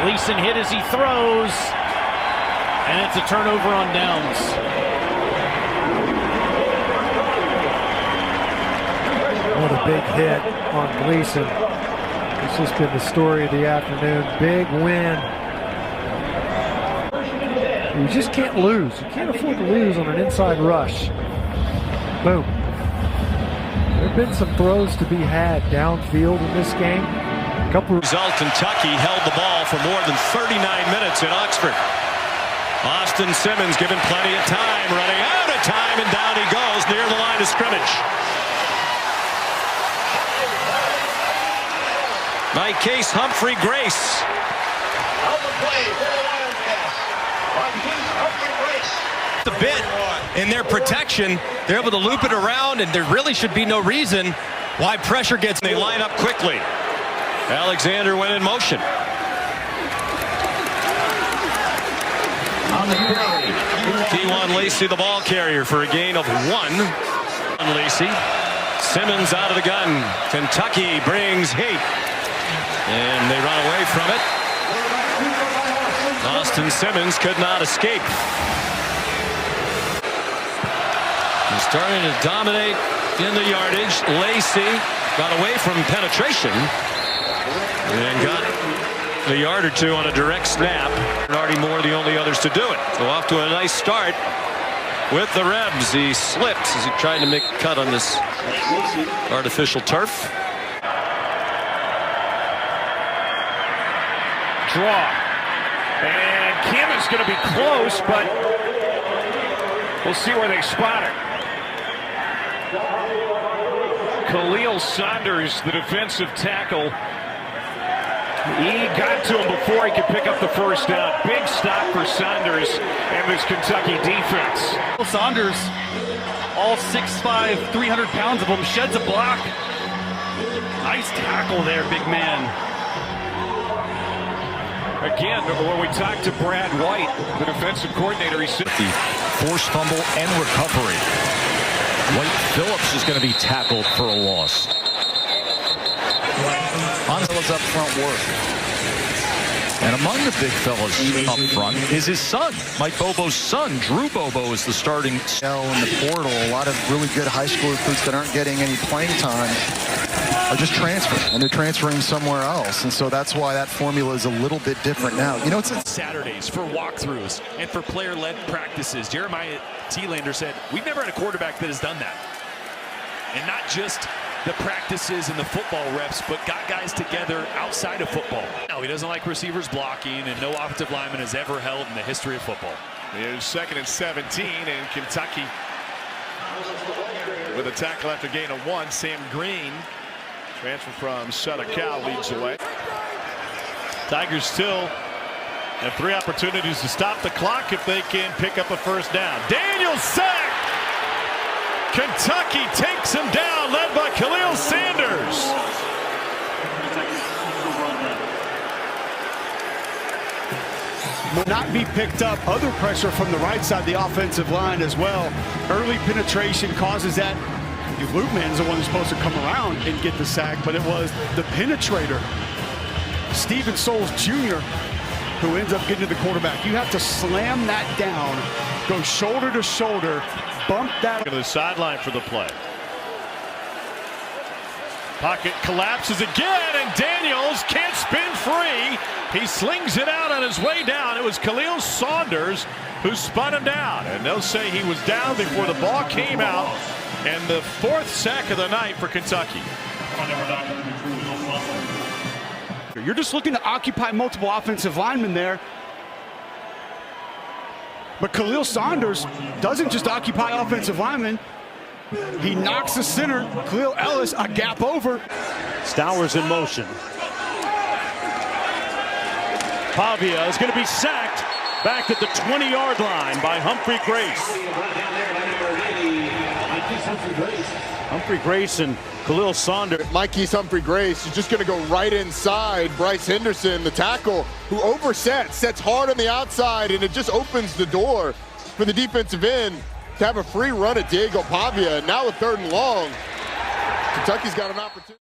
Gleason hit as he throws, and it's a turnover on downs. What a big hit on Gleason. It's just been the story of the afternoon. Big win. You just can't lose. You can't afford to lose on an inside rush. Boom. There have been some throws to be had downfield in this game. A couple result, Kentucky held the ball for more than 39 minutes in Oxford. Austin Simmons given plenty of time, running out of time, and down he goes near the line of scrimmage. By Case Humphrey Grace. The bit in their protection, they're able to loop it around, and there really should be no reason why pressure gets. They line up quickly. Alexander went in motion. T1 Lacey, the ball carrier, for a gain of 1. Lacey. Simmons out of the gun. Kentucky brings heat, and they run away from it. Austin Simmons could not escape. He's starting to dominate in the yardage. Lacey got away from penetration and got a yard or two on a direct snap. Artie Moore, the only others to do it. So off to a nice start with the Rebs. He slips as he tried to make a cut on this artificial turf. Draw. And Kim is going to be close, but we'll see where they spot it. Kahlil Saunders, the defensive tackle. He got to him before he could pick up the first down. Big stop for Saunders and this Kentucky defense. Saunders, all 6'5", 300 pounds of him, sheds a block. Nice tackle there, big man. Again, when we talked to Brad White, the defensive coordinator, he said the forced fumble and recovery. White Phillips is going to be tackled for a loss. Angelo's up front work. And among the big fellas up front is his son, Mike Bobo's son. Drew Bobo is the starting. In the portal, a lot of really good high school recruits that aren't getting any playing time are just transferring, and they're transferring somewhere else. And so that's why that formula is a little bit different now. You know, it's Saturdays for walkthroughs and for player-led practices. Jeremiah Thielander said, we've never had a quarterback that has done that. And not just the practices and the football reps, but got guys together outside of football. No, he doesn't like receivers blocking, and no offensive lineman has ever held in the history of football. Here's 2nd and 17, and Kentucky with a tackle after gain of 1. Sam Green, transfer from Southern Cal, leads the way. Tigers still have 3 opportunities to stop the clock if they can pick up a first down. Daniels sack! Kentucky takes him down, led by Kahlil Saunders. Will not be picked up. Other pressure from the right side of the offensive line as well. Early penetration causes that. Loopman's the one who's supposed to come around and get the sack, but it was the penetrator, Stephen Souls Jr., who ends up getting to the quarterback. You have to slam that down, go shoulder to shoulder, bump that to the sideline for the play. Pocket collapses again, and Daniels can't spin free. He slings it out on his way down. It was Kahlil Saunders who spun him down, and they'll say he was down before the ball came out. And the 4th sack of the night for Kentucky. You're just looking to occupy multiple offensive linemen there. But Kahlil Saunders doesn't just occupy offensive linemen. He knocks the center, Khalil Ellis, a gap over. Stowers in motion. Pavia is going to be sacked back at the 20-yard line by Humphrey Grace. Humphrey Grace and Kahlil Saunders. Mikey's Humphrey Grace is just going to go right inside Bryce Henderson, the tackle, who oversets, sets hard on the outside, and it just opens the door for the defensive end to have a free run at Diego Pavia. And now with 3rd and long, Kentucky's got an opportunity.